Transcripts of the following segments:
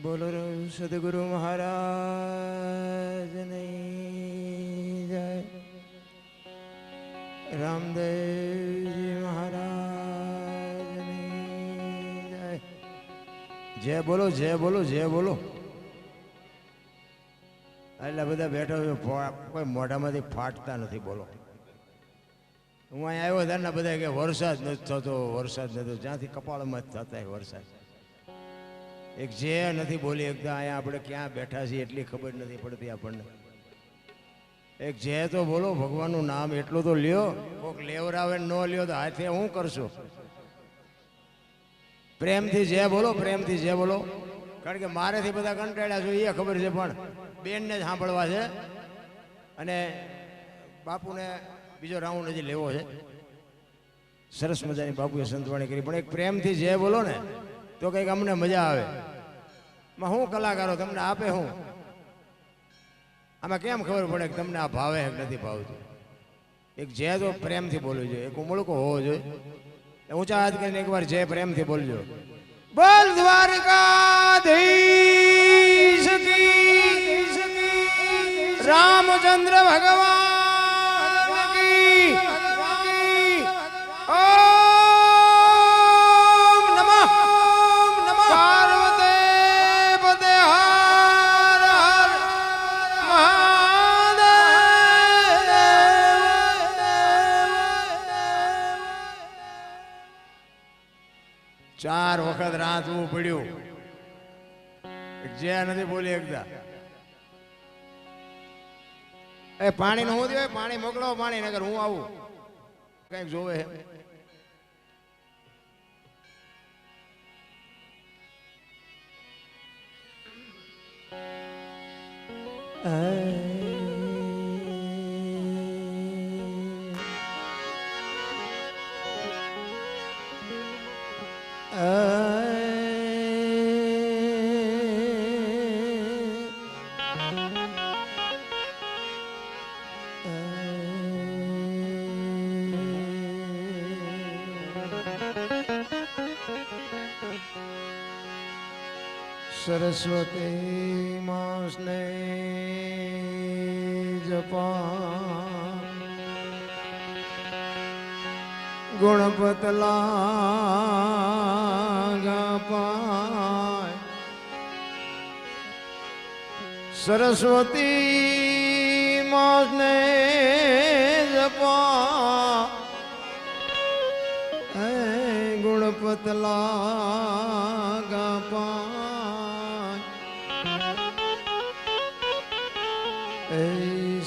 બોલો સદગુરુ મહારાજ ની જય, રામદેવજી મહારાજ ની જય. જય બોલો, જય બોલો, જય બોલો. એટલા બધા બેઠા છો, કોઈ મોઢામાંથી ફાટતા નથી. બોલો. હું અહીં આવ્યો ત્યારે ને બધા કે વરસાદ નથી થતો, વરસાદ નથી. જ્યાંથી કપાળમાં જ થતા વરસાદ. એક જે નથી બોલી એકદમ. અહીંયા આપણે ક્યાં બેઠા છીએ એટલી ખબર નથી પડતી આપણને. એક જે તો બોલો, ભગવાનનું નામ એટલું તો લ્યો. કોઈક લેવરાવે ન લ્યો તો હાથે હું કરશો? પ્રેમથી જે બોલો, પ્રેમથી જે બોલો. કારણ કે મારેથી બધા કંટાળ્યા છો એ ખબર છે, પણ બેનને જ સાંભળવા છે. અને બાપુને બીજો રાઉન્ડ હજી લેવો છે. સરસ મજાની બાપુએ સંતવાણી કરી, પણ એક પ્રેમથી જે બોલો ને તો કંઈક અમને મજા આવે. હું કલાકારો તમને આપે હું આમાં કેમ ખબર પડે કે તમને આ ભાવે કે નથી ભાવતું? એક જે તો પ્રેમથી બોલવું જોઈએ, એક ઉમળકો હોવો જોઈએ. ઊંચા હાથ કરીને એકવાર જે પ્રેમથી બોલજો. બોલ દ્વારકાધીશ કી, રામચંદ્ર ભગવાન કી. ઓમ નમઃ પાર્વતી પતે હર હર મહાદેવ. ચાર વખત રાંધવું પડ્યું. જે નથી બોલી એકદા. એ પાણી નું શું થયું? પાણી મોકલો, પાણી નગર હું આવું કઈક જોવે. સરસ્વતી માસને જપા ગુણપતલા ગપાય. સરસ્વતી માસને જપા ગુણપતલા ગપા.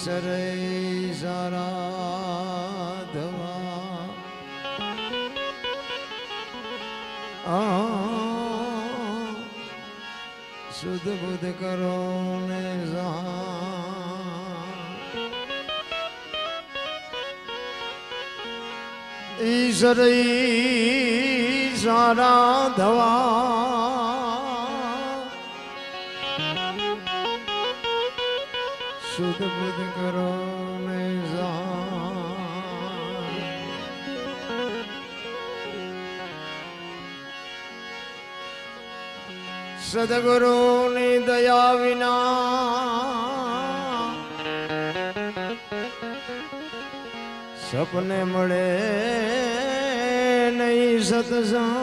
સરે સારા ધવા શુદ્ધ બુદ્ધ કરો ને ઈશ્વર સારા ધવા શુદ્ધ બુદ્ધ કરો ને સદગુરુની દયા વિના સપને મળે નહીં સત્સંગ.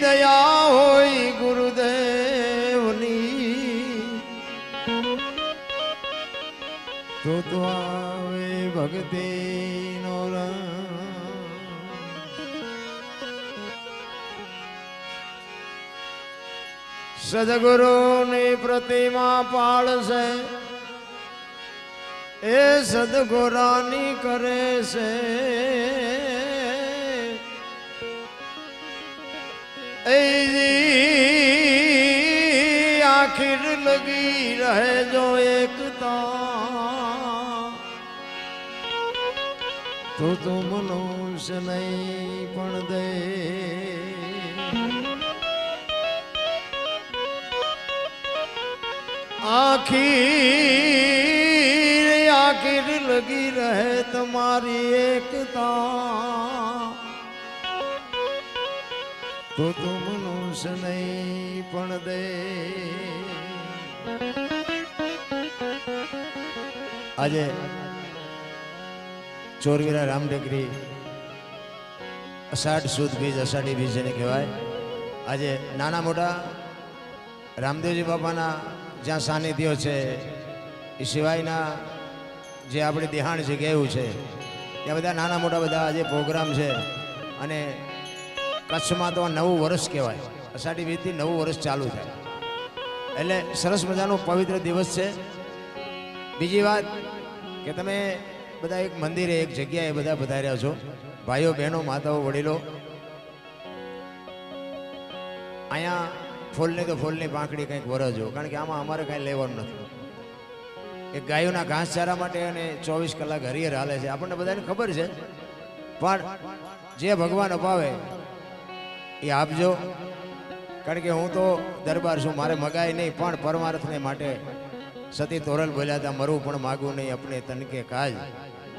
દયા હોય ગુરુદેવની તો આવે ભક્તિ નો રંગ. સદગુરુની પ્રતિમા પાળશે એ સદગુરાની કરે છે. આખિર લગી રહે જો એકતા તો મનુષ્ય નહીં પણ દે. આખિર જિંદગી રહે તમારી એકતા તો તુમનું નહીં પણ દે. આજે ચોરવીરા રામટેકરી અષાઢ સુદ બીજ, અષાઢી બીજ જેને કહેવાય. આજે નાના મોટા રામદેવજી બાપાના જ્યાં સાનિધ્યો છે એ સિવાયના જે આપણી દેહાણ જગ્યાઓ છે ત્યાં બધા નાના મોટા બધા આજે પ્રોગ્રામ છે. અને કચ્છમાં તો નવું વર્ષ કહેવાય, અષાઢી બીજથી નવું વર્ષ ચાલુ થાય એટલે સરસ મજાનો પવિત્ર દિવસ છે. બીજી વાત કે તમે બધા એક મંદિરે એક જગ્યાએ બધા પધાર્યા છો, ભાઈઓ બહેનો માતાઓ વડીલો. અહીંયા ફૂલની તો ફૂલની પાંખડી કંઈક વરજો, કારણ કે આમાં અમારે કાંઈ લેવાનું નથી. એક ગાયોના ઘાસચારા માટે અને 24 કલાક હરિયર હાલે છે, આપણને બધાને ખબર છે. પણ જે ભગવાન અપાવે એ આપજો, કારણ કે હું તો દરબાર છું, મારે મગાય નહીં. પણ પરમાર્થને માટે સતી તોરલ બોલ્યા હતા, મરવું પણ માગું નહીં અપને તનકે કાજ,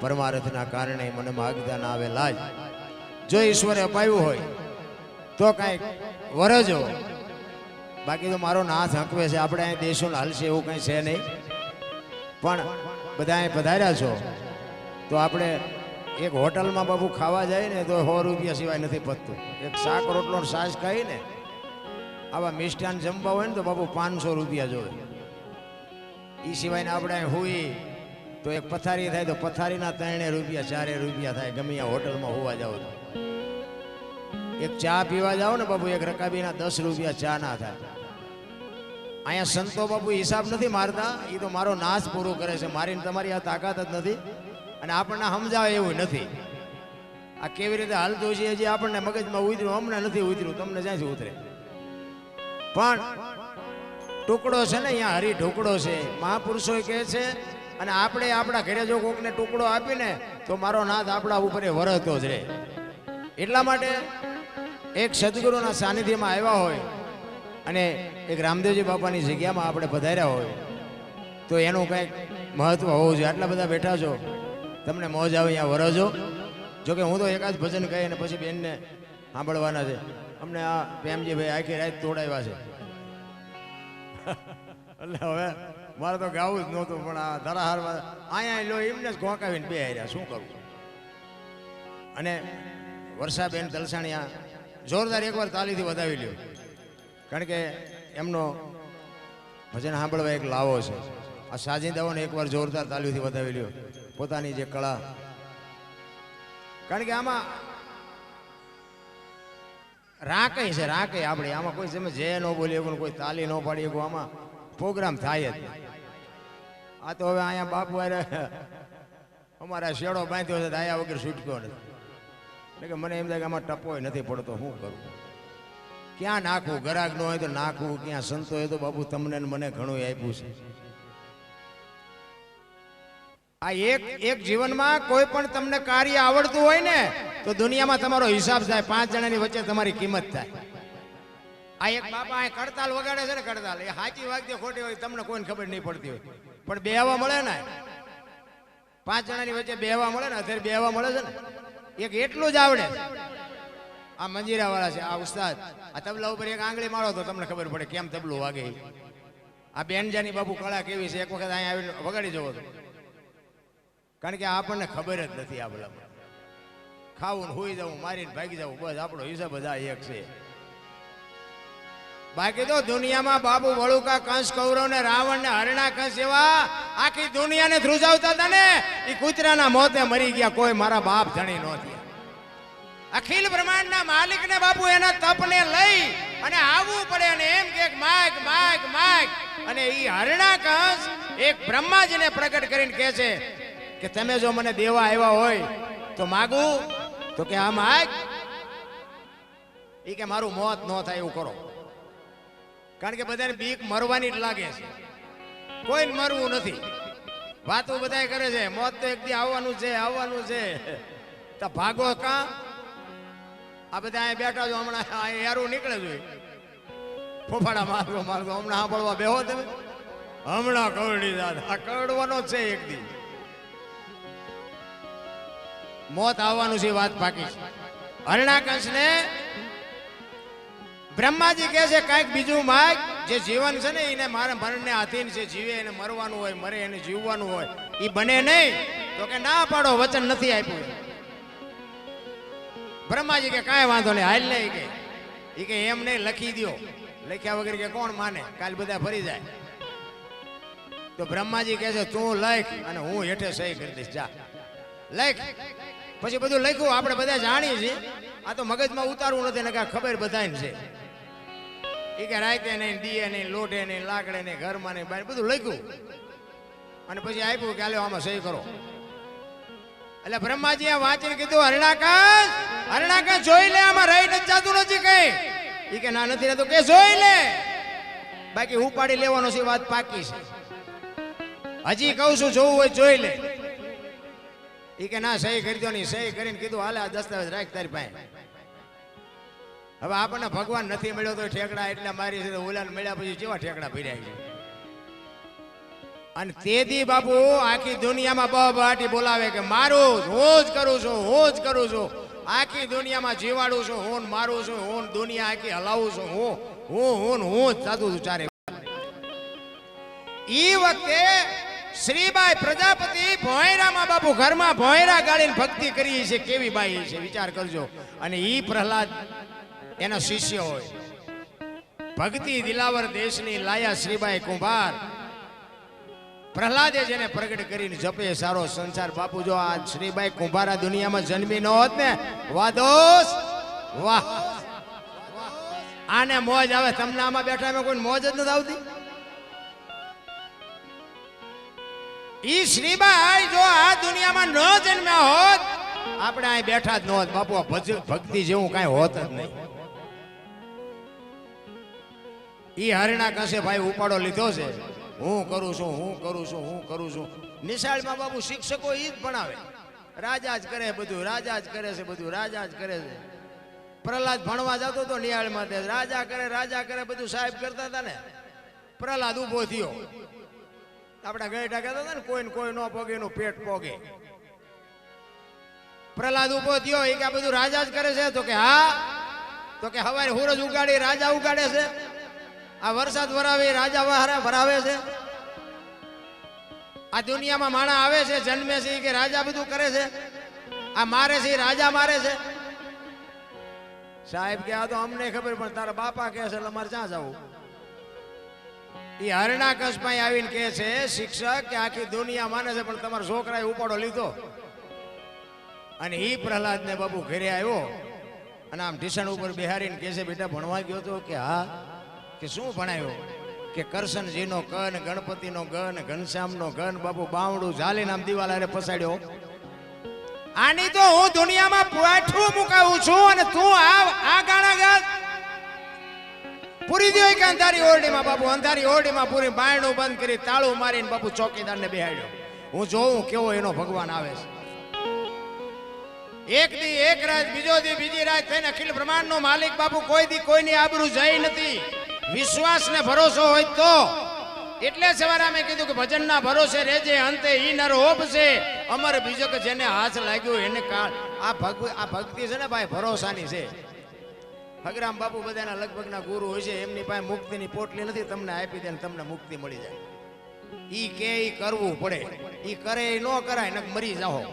પરમાર્થના કારણે મને માગતા ના આવે લાજ. જો ઈશ્વરે અપાયું હોય તો કાંઈક વરજો, બાકી તો મારો નાથ હંકવે છે. આપણે અહીં દેશો હાલશે એવું કંઈ છે નહીં. પણ બધા અહીં પધાર્યા છો તો આપણે એક હોટલમાં બાપુ ખાવા જાય ને તો 100 રૂપિયા સિવાય નથી પતતું. એક શાક રોટલો છાશ ખાઈને આવા મિષ્ટાન જમવા હોય ને તો બાપુ 500 રૂપિયા જોવે. એ સિવાયને આપણે અહીં હોઈ તો એક પથારી થાય તો પથારીના 3 રૂપિયા 4 રૂપિયા થાય, ગમે આ હોટલમાં હોવા જાવ તો. એક ચા પીવા જાઓ ને બાપુ, એક રકાબીના 10 રૂપિયા ચા ના થાય. અહીંયા સંતો બાપુ હિસાબ નથી મારતા, એ તો મારો નાશ પૂરો કરે છે. મારીને તમારી આ તાકાત જ નથી અને આપણને સમજાવે એવું નથી. આ કેવી રીતે હાલતું છે હજી આપણને મગજમાં ઉતર્યું, હમણાં નથી ઉતર્યું, તમને જ્યાંથી ઉતરે. પણ ટુકડો છે ને, અહીંયા હરી ઢોકળો છે, મહાપુરુષો કહે છે. અને આપણે આપણા ઘરે જો કોકને ટુકડો આપીને તો મારો નાથ આપણા ઉપર વરસતો જ રહે. એટલા માટે એક સદગુરુના સાનિધ્યમાં આવ્યા હોય અને એક રામદેવજી બાપાની જગ્યામાં આપણે પધાર્યા હોય તો એનું કંઈક મહત્વ હોવું જોઈએ. આટલા બધા બેઠા છો, તમને મોજ આવે અહીંયા વરજો. જોકે હું તો એકાદ ભજન કહી અને પછી બેનને સાંભળવાના છે. અમને આ પ્રેમજીભાઈ આખી રાત તોડાવ્યા છે એટલે હવે મારે તો ગાવું જ નહોતું, પણ આ ધરાહારમાં અહીંયા લો એમને જ ઘોંકાવીને બે હાર્યા, શું કરું. અને વર્ષાબેન તલસાણીયા જોરદાર એકવાર તાલીથી વધાવી લ્યો, કારણ કે એમનો ભજન સાંભળવા એક લાવો છે. આ સાજિંદાઓને એકવાર જોરદાર તાલીથી વધાવી લ્યો, પોતાની જે કળા. કારણ કે આમાં રાકઈ છે, રાકઈ આપણે આમાં કોઈ સમય જે ન બોલી શકો, કોઈ તાલી ન પાડી શકો, આમાં પ્રોગ્રામ થાય જ. આ તો હવે અહીંયા બાપુ અમારા શેડો બાંધ્યો છે, આયા વગર છૂટક્યો નથી. એટલે કે મને એમ થાય કે આમાં ટપોય નથી પડતો, શું કરું, ક્યાં નાખવું. ગરાગ ન હોય તો નાખવું ક્યાં, સંતો હોય તો બાપુ તમને મને ઘણું આપ્યું છે. આ એક જીવનમાં કોઈ પણ તમને કાર્ય આવડતું હોય ને તો દુનિયામાં તમારો હિસાબ થાય, 5 જણાની વચ્ચે તમારી કિંમત થાય. આ એક બાપા આ કડતાલ વગાડે છે ને, કડતાલ એ સાચી વાગતી ખોટી હોય તમને કોઈને ખબર નહીં પડતી હોય, પણ બેહવા મળે ને 5 જણાની વચ્ચે બેહવા મળે ને, અત્યારે બેહવા મળે છે ને, એક એટલું જ આવડે. આ મંજીરા વાળા છે, આ ઉસ્તાદ, આ તબલા ઉપર એક આંગળી મારો તો તમને ખબર પડે કેમ તબલું વાગે. આ બેનજાની બાપુ કળા કેવી છે, એક વખત અહીંયા આવીને વગાડી જવો તો. કારણ કે આપણને ખબર જ નથી. આ બધા ખાવું હોઈ જવું, મારીને ભાગી જવું, બસ આપણો હિસાબ બધા એક છે. બાકી તો દુનિયામાં બાબુ વળુકા, કંસ, કૌરવ ને રાવણ ને હરણા કંસ એવા આખી દુનિયાને ધ્રુજાવતા હતા ને, એ કૂતરાના મોતે મરી ગયા, કોઈ મારા બાપ ધણી નહોતી. અખિલ બ્રહ્માંડના માલિકને બાપુ એના તપને લઈ અને આવવું પડે અને એમ કે માગ માગ માગ. અને એ હરણા કંસ એક બ્રહ્માજીને પ્રગટ કરીને કહે છે કે તમે જો મને દેવા આવ્યા હોય તો માગું, તો કે આ માગ. એ કે મારું મોત ન થાય એવું કરો, કારણ કે બધાને બીક મરવાની જ લાગે છે, કોઈ મરવું નથી. વાતો બધા કરે છે મોત તો એક દી આવવાનું છે, આવવાનું છે, તો ભાગો કા. આ બધા અહીંયા બેઠા છો, હમણાં યારું નીકળે જોઈએ, ફોફાડા મારતો મારતો હમણાં સાંભળવા બેહો તમે. હમણાં કરડી દાદા આ કરડવાનો છે એક દી. મોત આવવાનું છે, વાત પાકી છે. હરણાકંશને બ્રહ્માજી કહે છે કાંઈક બીજું માગ, જે જીવન છે ને એને મારા મરણને આધીન છે, જીવે એને મરવાનું હોય, મરે એને જીવવાનું હોય, એ બને નહીં. તો કે ના પાડો, વચન નથી આપ્યું. બ્રહ્માજી કે કાંઈ વાંધો નહીં, હાલ નહીં કે એ કે એમ નહીં, લખી દો. લખ્યા વગર કે કોણ માને, કાલ બધા ફરી જાય. તો બ્રહ્માજી કહે છે તું લખ અને હું હેઠે સહી કરી દઈશ, જા લખ. પછી બધું લખ્યું, આપણે બધા જાણીએ છીએ. આ તો મગજમાં ઉતારવું નથી ને કાંઈ ખબર બધાને છે. એ કે રાતે નહીં, દીએ નહીં, લોટે નહીં, લાકડે નહીં, ઘરમાં નહીં, બહાર બધું લખ્યું અને પછી આપ્યું કે હાલો આમાં સહી કરો. એટલે બ્રહ્માજી આ વાંચીને કીધું હરણાકંશ, હરણાકંશ જોઈ લે, આમાં રહી નથી જતું નથી કઈ. એ કે ના નથી રહેતું, કે જોઈ લે, બાકી ઉપાડી લેવાનો છે, વાત પાકી છે. હજી કહું છું જોવું હોય જોઈ લે. એ કે ના સહી કરી દો. નહીં સહી કરીને કીધું હાલે આ દસ્તાવેજ રાખ તારી પાસે. હવે આપણને ભગવાન નથી મળ્યો તો ઠેકડા એટલે મારી છે, ઓલાને મળ્યા પછી કેવા ઠેકડા ભર્યા છે. અને તેદી બાપુ આખી દુનિયામાં બહાટી બોલાવે કે મારું હું જ કરું છું, હું જ કરું છું, આખી દુનિયામાં જીવાડું છું, હું મારું છું, હું દુનિયા આખી હલાવું છું, હું જ થતું છું ચારે. ઈ વખતે શ્રીબાઈ પ્રજાપતિ ભોંયરામાં બાપુ ઘરમાં ભોંયરા ગાળીને ભક્તિ કરી છે, કેવી બાઈ છે વિચાર કરજો. અને ઈ પ્રહલાદ એના શિષ્ય હોય. ભક્તિ દિલાવર દેશની લાયા શ્રીબાઈ કુંભાર, પ્રહલાદે જેને પ્રગટ કરીને જપે સારો સંસાર. બાપુ જો આ શ્રીબાઈ કુંભાર આ દુનિયામાં જન્મી ન હોત ને, વાહ દોસ્ત વાહ, આને મોજ આવે. તમને આમાં બેઠા એમાં કોઈ મોજ જ નથી આવતી. ઈ શ્રીબાઈ જો આ દુનિયામાં ન જન્મ્યા હોત, આપણે અહીં બેઠા જ ન હોત બાપુ. ભક્તિ જેવું કાંઈ હોત જ નહીં. ઈ હરણાકંશે ભાઈ ઉપાડો લીધો છે, હું કરું છું, હું કરું છું, હું કરું છું. નિશાળમાં બાપુ શિક્ષકો ઈ જ ભણાવે, રાજા જ કરે બધું, રાજા જ કરે છે બધું, રાજા જ કરે છે. પ્રહલાદ ભણવા જતો હતો નિહાળમાં, રાજા કરે બધું સાહેબ કરતા હતા ને. પ્રહલાદ ઉભો થયો, આપડા ગઈઢા કહેતા હતા ને કોઈને કોઈ ન પોગે એનું પેટ પોગે. પ્રહલાદ ઉભો થયો, એ કે આ બધું રાજા જ કરે છે. તો કે હા. તો કે હવારે સૂરજ ઉગાડી રાજા ઉગાડે છે, આ વરસાદ વરાવે રાજા ભરાવે છે, આ દુનિયામાં માણા આવે છે જન્મે છે કે રાજા બધું કરે છે, આ મારે છે રાજા મારે છે. સાહેબ કે આ તો અમને ખબર, પણ તારા બાપા કહે છે એટલે અમારે ક્યાં જવું. એ હરણાકંશ પાસે આવીને કહે છે શિક્ષક કે આખી દુનિયા માને છે પણ તમારા છોકરાએ ઉપાડો લીધો. અને એ પ્રહલાદ ને બાબુ ઘરે આવ્યો અને આમ ઢીસણ ઉપર બેહારીને કહે છે બેટા ભણવા ગયો તો? કે હા. કે શું ભણાયો? કે કરશનજીનો કન, ગણપતિનો ગન, ઘનશ્યામનો ગન, બાપુ બાવડું ઝાલીને આમ દિવાલ હારે પસાડ્યો. આની તો હું દુનિયામાં પાઠું મુકાવું છું અને તું આ ગાણા ગાત પૂરી દે કે અંધારી ઓરડીમાં. બાપુ અંધારી ઓરડીમાં પૂરી બાયણું બંધ કરી તાળું મારીને બાપુ ચોકીદારને બેહાડ્યો. હું જોઉં કેવો એનો ભગવાન આવે છે. એક દી એક રાત, બીજો દી બીજી રાત થઈને અખિલ બ્રહ્માંડ નો માલિક બાપુ કોઈ દી કોઈની આબરૂ જાય નથી. વિશ્વાસ ને ભરોસો હોય તો. એટલે સવારે અમે કીધું કે ભજનના ભરોસે રહેજે, અંતે ઈ નર હોપશે અમર બીજો. કે જેને હાથ લાગ્યો એને કાળ. આ ભક્તિ છે ને ભાઈ ભરોસાની છે. હગરામ બાપુ બધાના લગભગના ગુરુ હોય છે, એમની પાસે મુક્તિની પોટલી નથી, તમને આપી દે ને તમને મુક્તિ મળી જાય. ઈ કે ઈ કરવું પડે, ઈ કરે ઈ ન કરાય ને મરી જાઓ.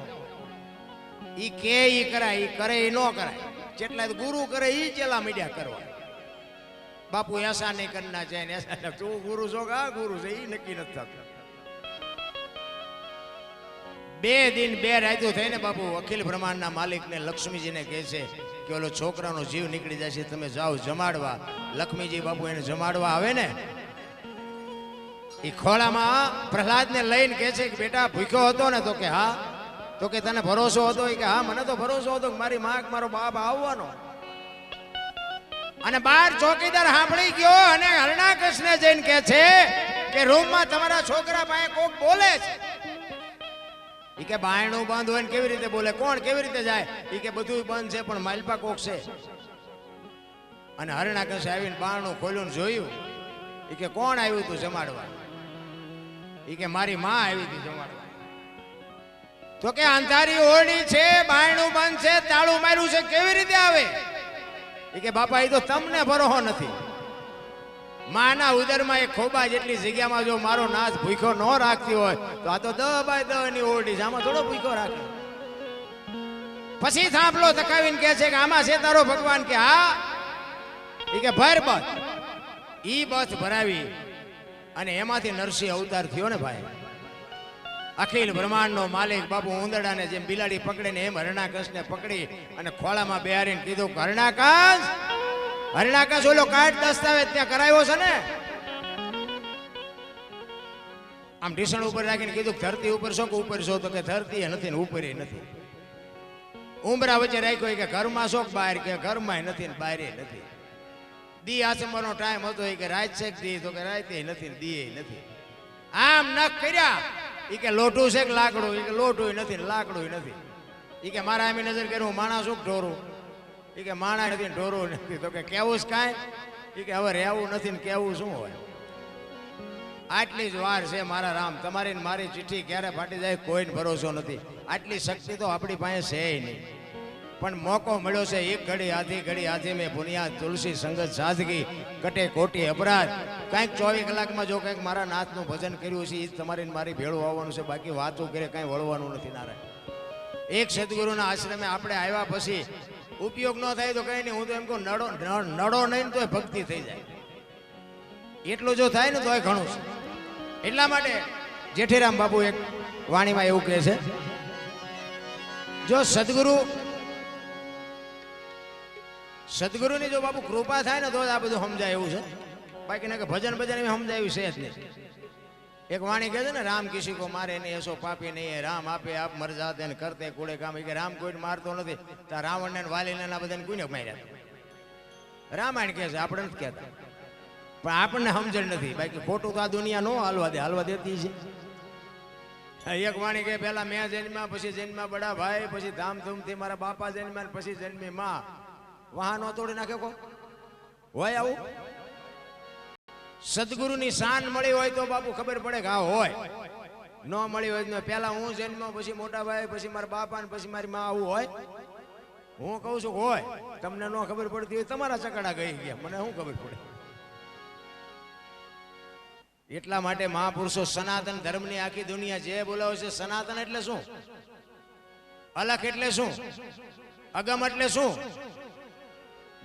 ઈ કે ઈ કરાય, ઈ કરે ઈ ન કરાય. જેટલા ગુરુ કરે ઈ ચેલા મીડિયા કરવા. બાપુ એસા નહીં કરના ચાહે, તું ગુરુ છો કા ગુરુ છે ઈ નક્કી નથી થતું. 2 દિન 2 રાતો થઈને બાપુ અખિલ બ્રહ્માંડના માલિકને લક્ષ્મીજીને કહે છે કે ઓલો છોકરાનો જીવ નીકળી જાય છે, તમે જાઓ જમાડવા. લક્ષ્મીજી બાપુ એને જમાડવા આવે ને, એ ખોળામાં પ્રહલાદને લઈને કહે છે કે બેટા ભૂખ્યો હતો ને? તો કે હા. તો કે તને ભરોસો હતો? કે હા મને તો ભરોસો હતો કે મારી માં મારો બાપ આવવાનો. અને બહાર ચોકીદાર સાંભળી ગયો અને હરણાકંશને જઈને કહે છે કે રૂમમાં તમારા છોકરા પાસે કોક બોલે છે. ઈ કે બાયણું બંધ હોય ને કેવી રીતે બોલે? કોણ કેવી રીતે જાય? ઈ કે બધું બંધ છે પણ માલપા કોક છે. અને હરણાકંશે આવીને બારણું ખોલ્યું ને જોયું. ઈ કે કોણ આવ્યું તું જમાડવા? ઈ કે મારી માં આવી હતી જમાડવા. તો કે અંધારી ઓરડી છે, બાયણું બંધ છે, તાળું માર્યું છે, કેવી રીતે આવે? એ કે બાપા એ તો તમને ભરોહો નથી. માના ઉદરમાં એક ખોબા જેટલી જગ્યામાં જો મારો નાથ ભૂખ્યો ન રાખતી હોય તો આ તો 10 બાય 10 ની ઓરડી છે, આમાં થોડો ભૂખ્યો રાખે. પછી થાંભલો ધકાવીને કહે છે કે આમાં છે તારો ભગવાન? કે હા. એ કે ભર બસ. ઈ બસ ભરાવી અને એમાંથી નરસિંહ અવતાર થયો ને ભાઈ. અખિલ બ્રહ્માંડનો માલિક બાપુ ઉંદરડાને જેમ બિલાડી પકડીને એમ હરણાકંસને પકડી અને ખોળામાં બેહારીને કીધું, હરણાકંસ, હરણાકંસ ઓલો કાટ દસ્તાવેજ ત્યાં કરાવ્યો છે ને? આમ ઢીસણ ઉપર રાખીને કીધું, ધરતી ઉપર છો કે ઉપર છો? તો કે ધરતી નથી ને ઉપર નથી. ઉંબરા વચ્ચે રાખ્યો કે ઘરમાં છો કે બહાર? કે ઘરમાં નથી ને બહાર નથી. દી આસમનો ટાઈમ હતો કે રાત છે દી? તો કે રાતે નથી ને દી નથી. આમ નખ કર્યા ઈ કે લોટું છે કે લાકડું? ઈ કે લોટું નથી ને લાકડું નથી. ઈ કે મારા આમી નજર કર્યું માણસ શું ઢોરું? ઈ કે માણા નથી ને ઢોરું નથી. તો કે કેવું છે કાંઈ? ઈ કે હવે રહેવું નથી ને કેવું શું હોય? આટલી જ વાર છે મારા રામ, તમારી મારી ચિઠ્ઠી ક્યારે ફાટી જાય કોઈને ભરોસો નથી. આટલી શક્તિ તો આપણી પાસે છે નહીં, પણ મોકો મળ્યો છે. એક ઘડી હાથી મેં બુનિયાદ તુલસી સંગત સાદગી કટે કોટી અપરાધ. કંઈક 24 કલાકમાં જો કંઈક મારા નાથનું ભજન કર્યું છે એ તમારી મારી ભેળું આવવાનું છે. બાકી વાતો કરે કાંઈ વળવાનું નથી. નારાયણ એક સદગુરુના આશ્રમે આપણે આવ્યા પછી ઉપયોગ ન થાય તો કંઈ નહીં. હું તો એમ કહું નડો નહીં તો ભક્તિ થઈ જાય. એટલું જો થાય ને તો ઘણું છે. એટલા માટે જેઠીરામ બાપુ એક વાણીમાં એવું કહે છે, જો સદગુરુની જો બાપુ કૃપા થાય ને તો જ આ બધું સમજાય એવું છે. બાકી ના કે ભજન સમજાયું છે જ નહીં. એક વાણી કહે છે ને, રામ કિસી કો મારે નહીં એસો પાપી નહીં, રામ આપે આપ મર જાતે ને કરતે કુડે કામ. કે રામ કોઈને મારતો નથી. તો રાવણને વાલીને બધાને કોઈને માર્યા? રામાયણ કહે છે, આપણે નથી કહેતા, પણ આપણને સમજણ નથી. બાકી ખોટું તો આ દુનિયા નો હાલવા દેતી છે. એક વાણી કે પેલા મેં જન્મ્યા, પછી જન્મ્યા બડા ભાઈ, પછી ધામધૂમથી મારા બાપા જન્મ્યા, પછી જન્મી માં. વાહનો તોડી નાખે કો હોય આવું? સદગુરુની શાન મળી હોય તો બાપુ ખબર પડે કે હા હોય. ન મળી હોય પેલા હું જન્મ્યો, પછી મોટા ભાઈ, પછી મારા બાપા ને પછી મારી માં, આવું હોય? હું કહું છું હોય. તમને ન ખબર પડતી હોય તમારા ચકડા ગઈ ગયા, મને શું ખબર પડે? એટલા માટે મહાપુરુષો સનાતન ધર્મની આખી દુનિયા જે બોલાવે છે, સનાતન એટલે શું? અલખ એટલે શું? અગમ એટલે શું?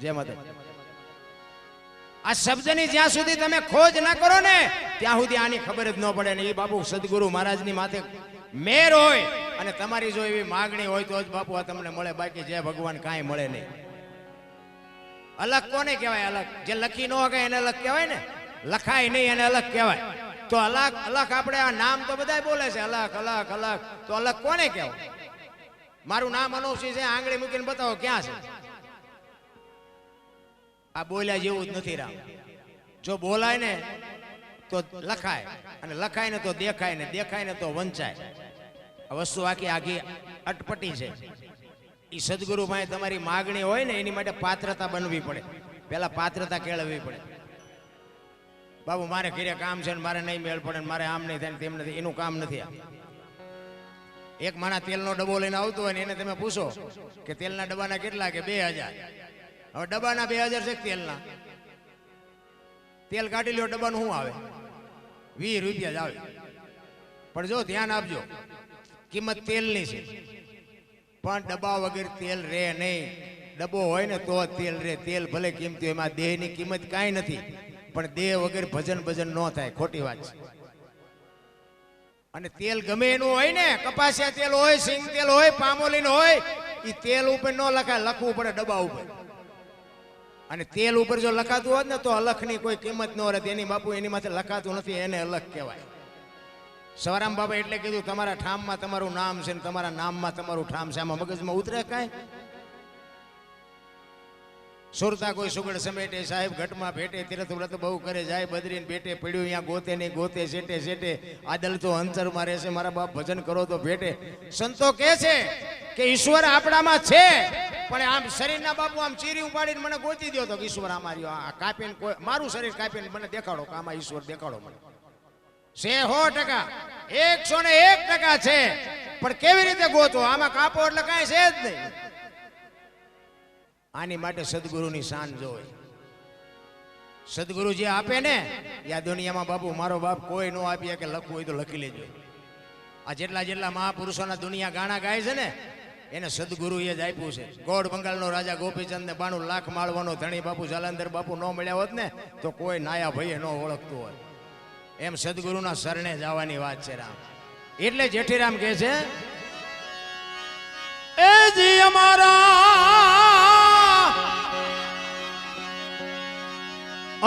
જય માતા. આ શબ્દની જ્યાં સુધી તમે ખોજ ના કરો ને ત્યાં સુધી આની ખબર જ ન પડે ને. એ બાપુ સદગુરુ મહારાજની માથે મેર હોય અને તમારી જો એવી માગણી હોય તો જ બાપુ આ તમને મળે. બાકી જય ભગવાન કાંઈ મળે નહીં. અલગ કોને કહેવાય? અલગ જે લખી ન હોય એને અલગ કહેવાય ને. લખાય નહીં એને અલગ કહેવાય. તો અલગ અલગ આપણે આ નામ તો બધા બોલે છે અલગ અલગ અલગ, તો અલગ કોને કહેવાય? મારું નામ અનુસિંહ છે, આંગળી મૂકીને બતાવો ક્યાં છે? આ બોલ્યા જેવું જ નથી રામ. જો બોલાય ને તો લખાય, અને લખાય ને તો દેખાય, ને દેખાય ને તો વંચાય. આ વસ્તુ આખી અટપટી છે. એ સદગુરુ ભાઈ તમારી માગણી હોય ને એની માટે પાત્રતા બનવી પડે. પેલા પાત્રતા કેળવવી પડે. બાબુ મારે ઘરે કામ છે ને મારે નહીં મેળ પડે, મારે આમ નહીં થાય તેમ નથી, એનું કામ નથી. એક માણા તેલનો ડબ્બો લઈને આવતો હોય ને એને તમે પૂછો કે તેલના ડબ્બાના કેટલા? કે 2000. હવે ડબ્બાના 2000 છે તેલના? તેલ કાઢી લ્યો, ડબ્બાનું શું આવે? 20 રૂપિયા જ આવે. પણ જો ધ્યાન આપજો, કિંમત તેલની છે, પણ ડબ્બા વગર તેલ રે નહીં. ડબ્બો હોય ને તો તેલ રે. તેલ ભલે કિંમતી હોય, એમાં દેહની કિંમત કાંઈ નથી, પણ દેહ વગર ભજન ન થાય. ખોટી વાત છે. અને તેલ ગમે એનું હોય ને, કપાસિયા તેલ હોય, સિંગ તેલ હોય, પામોલીન હોય, એ તેલ ઉપર ન લખાય, લખવું પડે ડબ્બા ઉપર. અને તેલ ઉપર જો લખાતું હોત ને તો અલખની કોઈ કિંમત ન રહે. એની બાપુ એની માથે લખાતું નથી, એને અલખ કહેવાય. સવારામ બાબા એટલે કીધું તમારા ઠામમાં તમારું નામ છે ને તમારા નામમાં તમારું ઠામ છે. આમાં મગજમાં ઉતરે કાંઈ? સુરતા કોઈ સુગડ સમેટે, સાહેબ ઘટમાં ભેટે, તીર્થ વ્રત બહુ કરે, જાય બદરીને બેટે, પડ્યું અહીંયા ગોતે નહીં ગોતે, સેટે સેટે, આદલ તો અંતરમાં રહેશે, મારા બાપ ભજન કરો તો ભેટે. સંતો કહે છે કે ઈશ્વર આપણામાં છે, પણ આમ શરીરના બાપુ આમ ચીરી ઉપાડીને મને ગોતી દો તો ઈશ્વર અમારી આ કાપીને મારું શરીર કાપીને મને દેખાડો કે આમાં ઈશ્વર દેખાડો મને. છે 100%, 101% છે. પણ કેવી રીતે ગોતો? આમાં કાપો એટલે કાંઈ છે જ નહીં. આની માટે સદગુરુની શાન જોઈ. સદગુરુ જે આપે ને એ આ દુનિયામાં બાપુ મારો બાપ કોઈ નો આપીએ કે લખવું હોય તો લખી લેજો. આ જેટલા જેટલા મહાપુરુષોના દુનિયા ગાણા ગાય છે ને એને સદગુરુએ જ આપ્યું છે. ગોળ બંગાળનો રાજા ગોપીચંદ ને 92 લાખ માળવાનો ધણી બાપુ જાલંધર બાપુ ન મળ્યા હોત ને તો કોઈ નાયા ભાઈએ ન ઓળખતું હોય. એમ સદગુરુના શરણે જવાની વાત છે રામ. એટલે જેઠીરામ કહે છે એ જી અમારા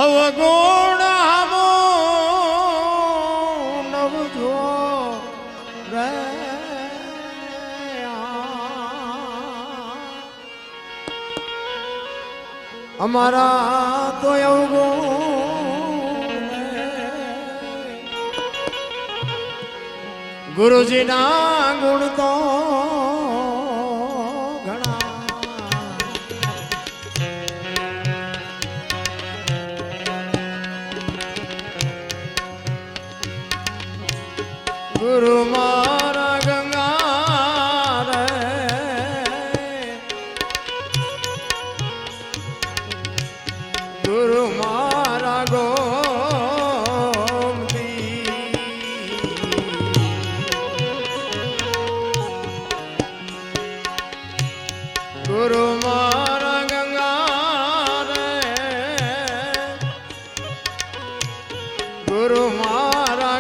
અવગુણ હમો નવજો રે અમારા તો અવગુણ ગુરુજીના ગુણ તો ગુરુ મારા ગંગા રે ગુરુ મારા ગોમતી ગુરુ મારા ગંગા રે ગુરુ મારા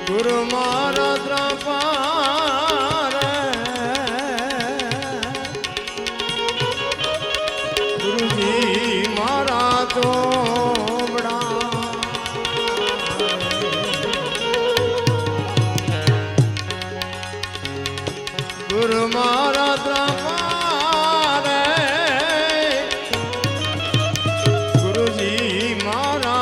ગુરુ મારા દ્રપાર ગુરુજી મારા ચોબડા ગુરુ મારા દ્રપાર ગુરુજી મારા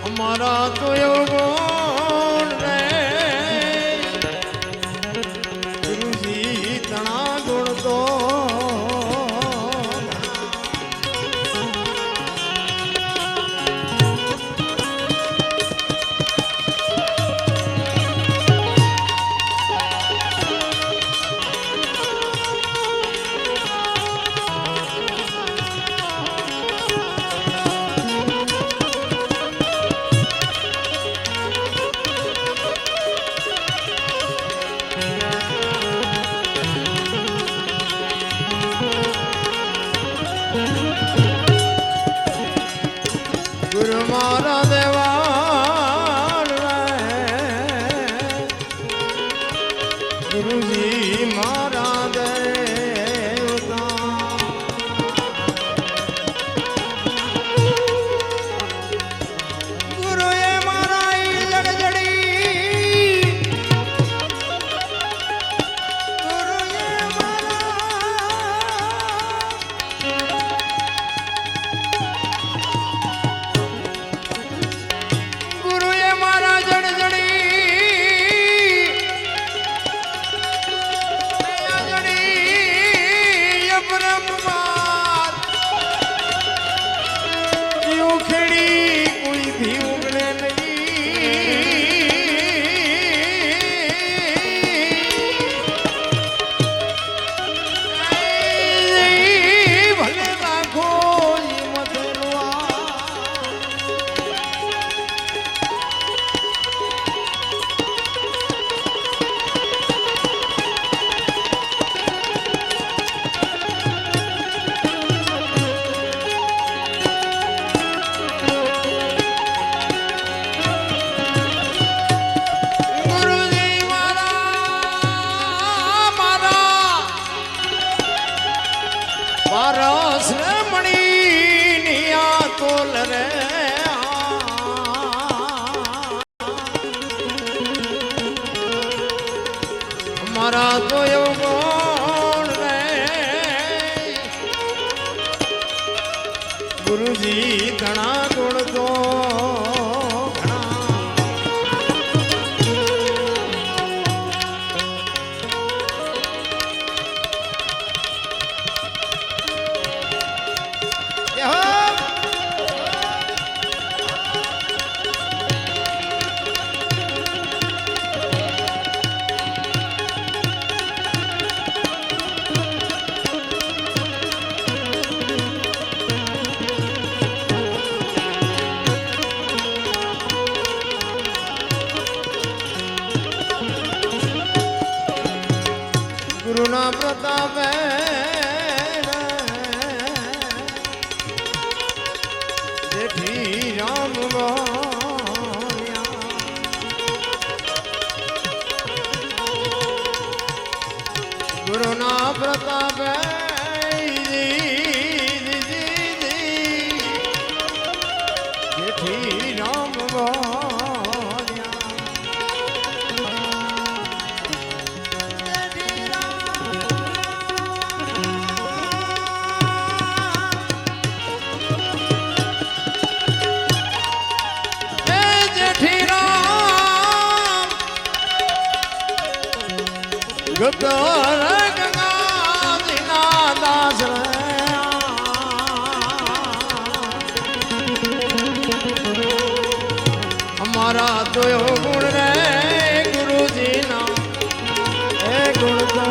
અમારા તો એવું રે ગુરુજી તણા ગુણ તો ગુરુજી મારા દેવતા ગુરુએ મારા લડજડી ગુરુએ મારા જડજડી રસ મણી નિયા તોલ રે મારા તો એવું કોણ રે ગુરુજી ઘણા ગુણ તો ગુરુના પ્રતાપે જેઠી રામ ગુરુના પ્રતાપે જેઠી રામ ગંગા દાસ અમારા તો ગુણ રે ગુરુજી ના એ ગુણ તો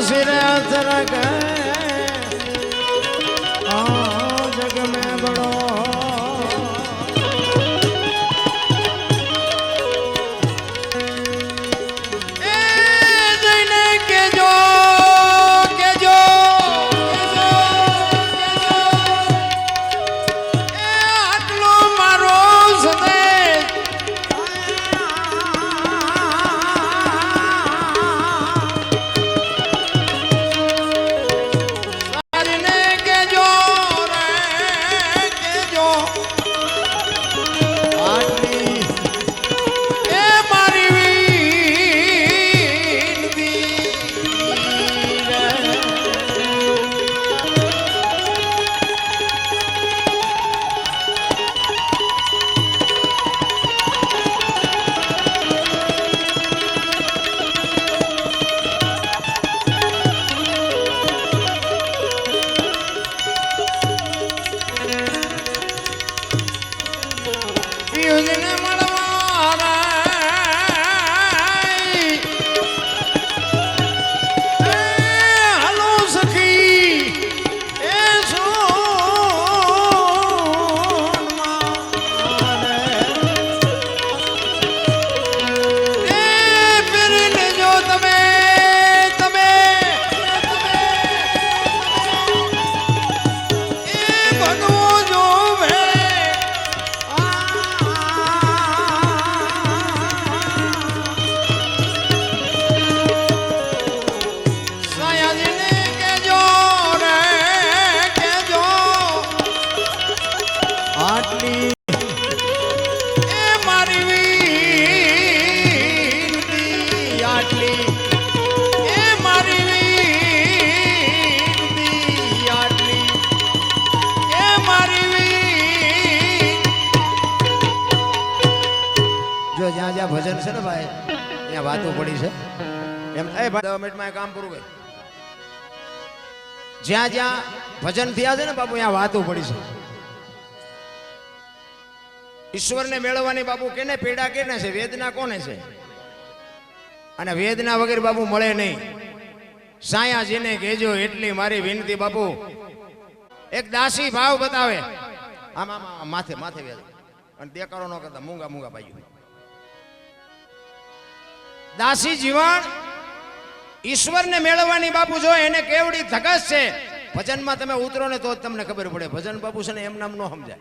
सिरे अथरक जग में बड़ो છે ને ભાઈ અહીંયા વાતો પડી છે એમ એ ભાઈ 10 મિનિટમાં કામ પૂરું ગયું જ્યાં જ્યાં ભજન થયા છે ને બાપુ અહીંયા વાતો પડી છે ઈશ્વરને મેળવવાની બાપુ કેને પીડા કેને છે વેદના કોને છે અને વેદના વગર બાપુ મળે નહીં સાયાજીને કહેજો એટલી મારી વિનંતી બાપુ એક દાસી ભાવ બતાવે આમ માથે માથે વેદ અને દેકારો ન કરતા મૂંગા મૂંગા પાઈ દાસી જીવન ઈશ્વરને મેળવવાની બાપુ જો એને કેવડી ધગસ છે ભજનમાં તમે ઉતરો ને તો જ તમને ખબર પડે ભજન બાપુ છે ને એમ નામ ન સમજાય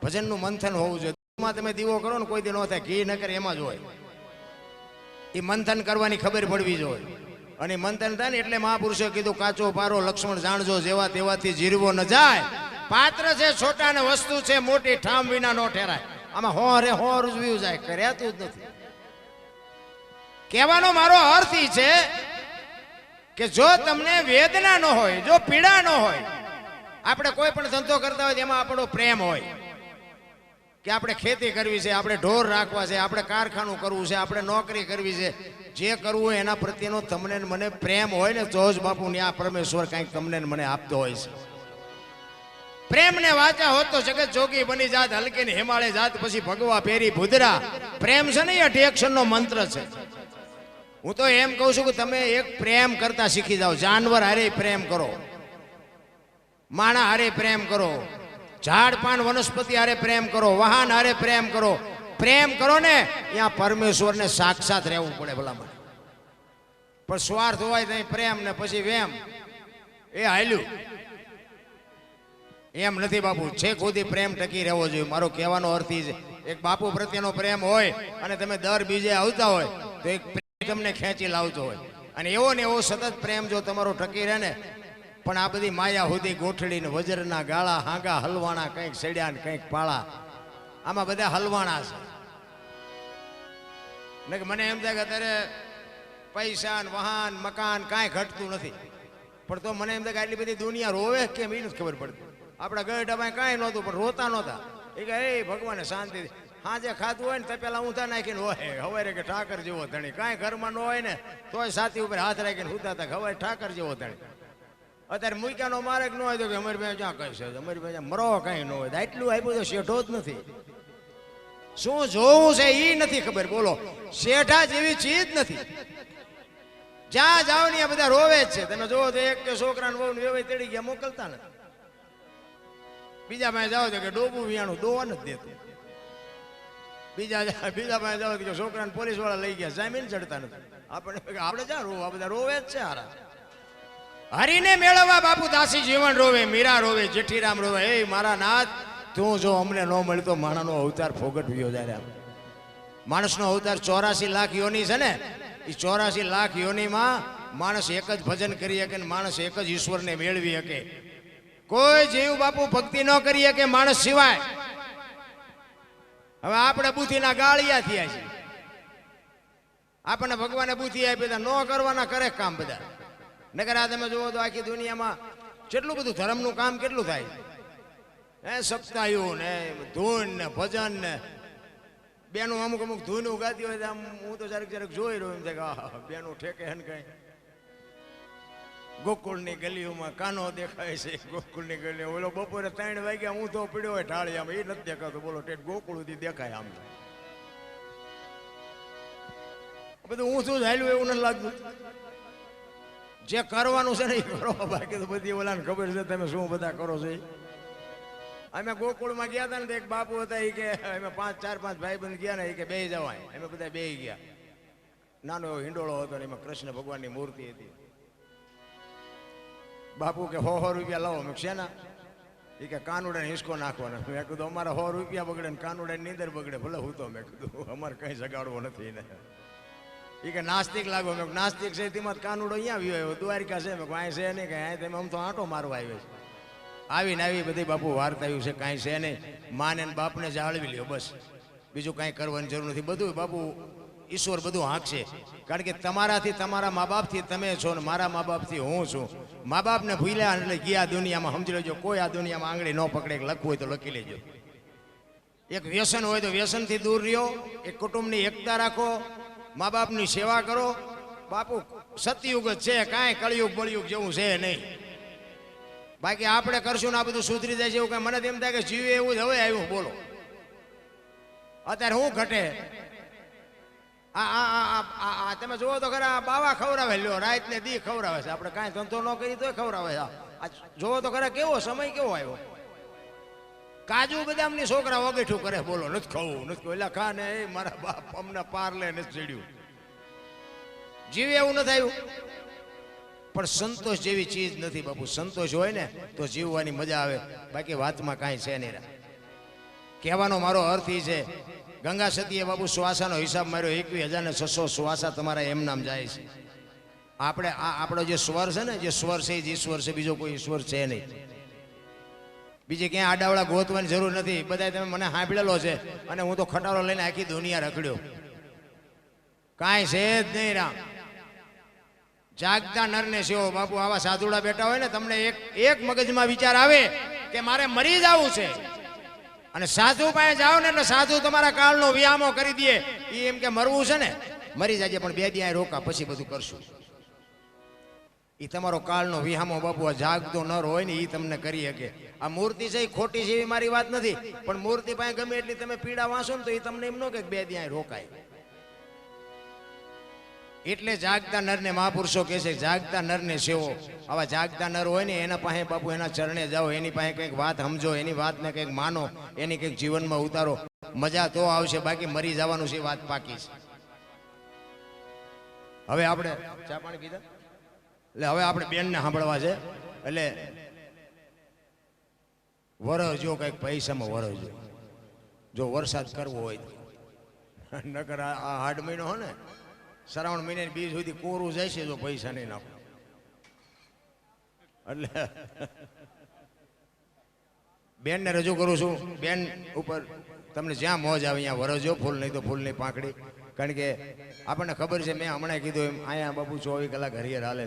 ભજનનું મંથન હોવું જોઈએ તમે દીવો કરો ને કોઈ દી ન થાય ઘી ન કરે એમાં જ હોય એ મંથન કરવાની ખબર પડવી જોઈએ અને મંથન થાય ને એટલે મહાપુરુષે કીધું કાચો પારો લક્ષ્મણ જાણજો જેવા તેવાથી જીરવો ન જાય પાત્ર છે છોટા ને વસ્તુ છે મોટી ઠામ વિના નો ઠેરાય આમાં હો રૂજવ્યું જાય કર્યાતું જ નથી કહેવાનો મારો અર્થ ઈ છે કે જો તમને વેદના ન હોય જો પીડા ન હોય આપણે કોઈ પણ ધંધો કરતા હોય એમાં આપણો પ્રેમ હોય કે આપણે ખેતી કરવી છે આપણે ઢોર રાખવા છે આપણે કારખાનું કરવું છે આપણે નોકરી કરવી છે જે કરવું હોય એના પ્રત્યેનો તમને મને પ્રેમ હોય ને તો જ બાપુ ને આ પરમેશ્વર કંઈક તમને મને આપતો હોય છે પ્રેમ ને વાચા હોત તો જગત જોગી બની જાત હલકી ને હિમાલય જાત પછી ભગવા પેરી ભૂદરા પ્રેમ છે ને એ 8 અક્ષરનો મંત્ર છે હું તો એમ કહું છું કે તમે એક પ્રેમ કરતા શીખી જાઓ જાનવર હારે પ્રેમ કરો માણા હારે પ્રેમ કરો ઝાડ પાન વનસ્પતિ હારે પ્રેમ કરો વાહન હારે પ્રેમ કરો ને ત્યાં પરમેશ્વરને સાક્ષાત રહેવું પડે ભલામાં પણ સ્વાર્થ હોય તો પ્રેમ ને પછી વેમ એ હાલ્યું એમ નથી બાપુ છે ખુદી પ્રેમ ટકી રહેવો જોઈએ મારો કહેવાનો અર્થ એ છે એક બાપુ પ્રત્યેનો પ્રેમ હોય અને તમે દર બીજે આવતા હોય તો એક તમને ખેંચી લાવતો હોય અને એવો ને એવો સતત પ્રેમ જો તમારો ટકી રહે ને પણ આ બધી માયા સુધી ગોઠડીને વજરના ગાળા હાંગા હલવાણા કંઈક સડ્યા ને કંઈક પાળા આમાં બધા હલવાણા છે ને મને એમ થાય કે અત્યારે પૈસા ને વાહન મકાન કાંઈ ઘટતું નથી પણ તો મને એમ થાય કે આટલી બધી દુનિયા રોવે કેમ એ નથી ખબર પડતી આપણા ગઢામાં કાંઈ નહોતું પણ રોતા નહોતા એ કે એ ભગવાને શાંતિ હાજે ખાધું હોય ને તો પેલા ઊંધા નાખીને હોય હવે કે ઠાકર જેવો ધણી કાંઈ ઘરમાં ન હોય ને તોય સાથી ઉપર હાથ રાખીને સુતા હતા હવે ઠાકર જેવો ધણી અત્યારે મૂક્યાનો માર્ગ ન હોય તો કે અમારી પાસે ક્યાં કહી છે અમારી પાસે મરો કાંઈ ન હોય આટલું આપ્યું તો શેઠો જ નથી શું જોવું છે એ નથી ખબર બોલો શેઠા જેવી ચીજ નથી જ્યાં જાઓ ને બધા રોવે જ છે તમે જોવો તો એક કે છોકરાને બહુ વેવાય તેડી ગયા મોકલતા નથી બીજા પાસે જાઓ તો કે ડોબું વિયાણું દોવા નથી દેતું બીજા પાસે જાઓ કે છોકરાને પોલીસ વાળા લઈ ગયા જામીન ચડતા નથી આપણે જ્યાં રોવ આ બધા રોવે જ છે હારા હરીને મેળવવા બાપુ દાસી જીવન રોવે મીરા રોવે જેઠીરામ રોવે એ મારા નાથ તું જો અમને ન મળતો માણસનો અવતાર ફોગટવ્યો જાય માણસનો અવતાર 84 લાખ યોની છે ને એ 84 લાખ યોનીમાં માણસ એક જ ભજન કરી શકે ને માણસ એક જ ઈશ્વરને મેળવી શકે કોઈ જીવ બાપુ ભક્તિ ન કરી શકે માણસ સિવાય હવે આપણે બુદ્ધિના ગાળિયા થયા છે આપણને ભગવાને બુદ્ધિ આપી ન કરવાના કરે કામ બધા નગર આ તમે જુઓ તો આખી દુનિયામાં કેટલું બધું ધર્મનું કામ કેટલું થાય હે સપ્તાહયું ને ધૂન ને ભજન ને બેનું અમુક ધૂન ગાતી હોય આમ હું તો ક્યારેક જોઈ રહ્યો એમ થાય કે બેનું ઠેકે હે ને કઈ ગોકુળની ગલીઓમાં કાનો દેખાય છે ગોકુળની ગલીઓ ઓલો બપોરે 3 વાગ્યા હું તો પડ્યો હોય ઢાળિયામાં એ નથી દેખાતો બોલો ઠેઠ ગોકુળ સુધી દેખાય આમ બધું હું શું હાલ્યું એવું નથી લાગતું જે કરવાનું છે ને એ કરો બાકી તો બધી ઓલાને ખબર છે તમે શું બધા કરો છો અમે ગોકુળમાં ગયા હતા ને તો એક બાપુ હતા એ કે અમે 4-5 ભાઈબંધ ગયા ને એ કે બેહી જવાય અમે બધા બેહી ગયા નાનો એવો હિંડોળો હતો ને એમાં કૃષ્ણ ભગવાનની મૂર્તિ હતી બાપુ કે 100 રૂપિયા લાવો મેં શેના એ કે કાનુડાને હિસકો નાખવાનો મેં કીધું અમારે 100 રૂપિયા બગડે ને કાનુડાની નીંદર બગડે ભલે હું તો મેં કીધું અમારે કઈ જગાડવો નથી ને એ કે નાસ્તિક લાગો મેં નાસ્તિક છે તેમાં કાનુડો અહીંયા આવ્યો આવ્યો દ્વારિકા છે મેં કાંઈ છે નહીં કાંઈ તમે આમ તો આંટો મારવા આવ્યો છે આવીને આવી બધી બાપુ વાર્તા આવ્યું છે કાંઈ છે નહીં માને બાપને જાળવી લ્યો બસ બીજું કાંઈ કરવાની જરૂર નથી બધું બાપુ ઈશ્વર બધું હાંકશે કારણ કે તમારાથી તમારા મા બાપથી તમે છો ને મારા મા બાપથી હું છું મા બાપને ભૂલ્યા એટલે ગયા દુનિયામાં સમજી લેજો કોઈ આ દુનિયામાં આંગળી ન પકડે લખવું હોય તો લખી લેજો એક વ્યસન હોય તો વ્યસનથી દૂર રહ્યો એક કુટુંબની એકતા રાખો મા બાપની સેવા કરો. બાપુ સતયુગ જ છે, કાંઈ કળિયુગ બળિયુગ જેવું છે નહીં. બાકી આપણે કરશું ને આ બધું સુધરી જાય છે એવું કઈ મને એમ થાય કે જીવે એવું જ હવે આવ્યું. બોલો અત્યારે શું ઘટે? તમે જુઓ તો ખરા, બાવા ખવડાવે લ્યો, રાત ને દી ખવડાવે છે. આપણે કાંઈ ધંધો ન કરી તો ખવડાવે છે. જોવો તો ખરા કેવો સમય કેવો આવ્યો. કાજુ બદામની છોકરા વગેઠું કરે. બોલો નથી ખાવું, નથી ખાવું. એટલે ખા ને એ મારા બાપ અમને પાર લે નથી ચડ્યું. જીવે એવું નથી આવ્યું. પણ સંતોષ જેવી ચીજ નથી બાપુ. સંતોષ હોય ને તો જીવવાની મજા આવે. બાકી વાતમાં કાંઈ છે નહીં. કહેવાનો મારો અર્થ એ છે, ગંગા સતીએ બાપુ શ્વાસાનો હિસાબ માર્યો. 21,600 શ્વાસા તમારા એમ નામ જાય છે. આપણે આપણો જે સ્વર છે ને, જે સ્વર છે એ જ ઈશ્વર છે. બીજો કોઈ ઈશ્વર છે નહીં. બીજે ક્યાંય આડાવડા ગોતવાની જરૂર નથી. બધા તમે મને સાંભળેલો છે અને હું તો ખટારો લઈને આખી દુનિયા રખડ્યો. કાંઈ છે જ નહીં. રામ જાગતા નરને સેવો. બાપુ આવા સાધુડા બેઠા હોય ને, તમને એક મગજમાં વિચાર આવે કે મારે મરી જવું છે, અને સાધુ પાસે જાઓ ને એટલે સાધુ તમારા કાળનો વિયામો કરી દે. એ એમ કે મરવું છે ને, મરી જાય પણ 2 દી રોકા, પછી બધું કરશું. એ તમારો કાળનો વિહામો બાપુ આ જાગતો નર હોય ને એ તમને કરી શકે. આ મૂર્તિ છે એ ખોટી છે એવી મારી વાત નથી, પણ મૂર્તિ પાસે ગમે એટલી તમે પીડા વાંચો ને તો એ તમને એમ ન કે 2 દી રોકાય. એટલે જાગતા નરને મહાપુરુષો કહે છે, જાગતા નરને સેવો. આવા જાગતા નર હોય ને એના પાસે બાપુ એના ચરણે જાઓ, એની પાસે કંઈક વાત સમજો, એની વાતને કંઈક માનો, એની કંઈક જીવનમાં ઉતારો. મજા તો આવશે, બાકી મરી જવાનું છે વાત પાકી છે. હવે આપણે ચા પાણી પીધા એટલે હવે આપણે બેનને સાંભળવા છે. એટલે વરસજો, કંઈક પૈસામાં વરસજો. જો વરસાદ કરવો હોય તો. નકર આ 8 મહિનો હો ને, શ્રાવણ મહિને બીજ સુધી કોરું જાય છે જો પૈસા નહીં નાખો. એટલે બેનને રજૂ કરું છું. બેન ઉપર તમને જ્યાં મોજ આવે ત્યાં વરસજો. ફૂલ નહીં તો ફૂલની પાંખડી. કારણ કે આપણને ખબર છે, મેં હમણાં કીધું એમ, અહીંયા બાપુ 24 કલાક હરિયર હાલે.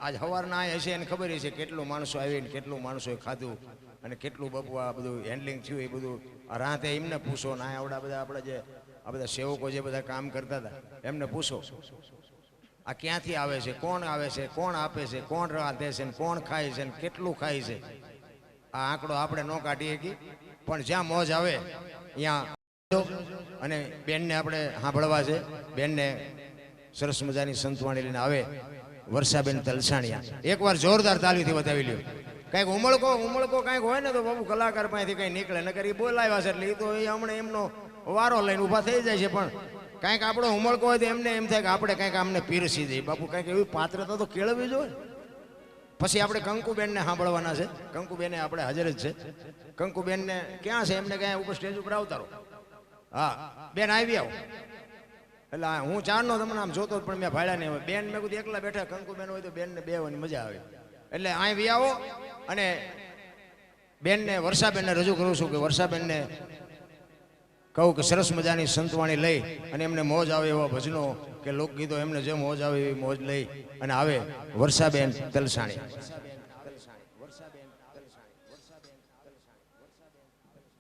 આજ સવારના અહીંયા હશે એને ખબર છે કેટલું માણસો આવીને કેટલું માણસોએ ખાધું અને કેટલું બાપુ આ બધું હેન્ડલિંગ થયું. એ બધું રાતે એમને પૂછો ને, અહીંયા બધા આપણે જે આ બધા સેવકો જે બધા કામ કરતા હતા એમને પૂછો આ ક્યાંથી આવે છે, કોણ આવે છે, કોણ આપે છે, કોણ રાંધે છે, કોણ ખાય છે, કેટલું ખાય છે. આ આંકડો આપણે ન કાઢી શકીએ, પણ જ્યાં મોજ આવે ત્યાં. અને બેનને આપણે સાંભળવા છે. બેનને સરસ મજાની સંતવાણી લઈને આવે વર્ષાબેન તલસાણિયા. એકવાર જોરદાર તાલીથી વધાવી લ્યો. કંઈક ઉમળકો કંઈક હોય ને તો બાબુ કલાકાર પાસેથી કંઈ નીકળે. નકર એ બોલાવ્યા છે એટલે એ તો એ હમણાં એમનો વારો લઈને ઊભા થઈ જાય છે. પણ કંઈક આપણો ઉમળકો હોય તો એમને એમ થાય કે આપણે કંઈક અમને પીરસી દઈએ. બાપુ કંઈક એવી પાત્રતા તો કેળવવી જોઈએ. પછી આપણે કંકુબેનને સાંભળવાના છે. કંકુબેને આપણે હાજર જ છે. કંકુબેનને ક્યાં છે એમને ક્યાંય ઉપર સ્ટેજ ઉપર આવતા રહો. હા બેન આવી આવો. એટલે હું ચારનો તમને આમ જોતો પણ મેં ભાડ્યા નહીં હોય. બેન મેં કીધું એકલા બેઠા, કંકુબેન હોય તો બેનને બેવાની મજા આવે. એટલે અહીં વી આવો અને બેનને વર્ષાબેનને રજૂ કરું છું કે વર્ષાબેનને કહું કે સરસ મજાની સંતવાણી લઈ અને એમને મોજ આવે એવા ભજનો કે લોકગીતો એમને જે મોજ આવે એવી મોજ લઈ અને આવે વર્ષાબેન તલસાણી.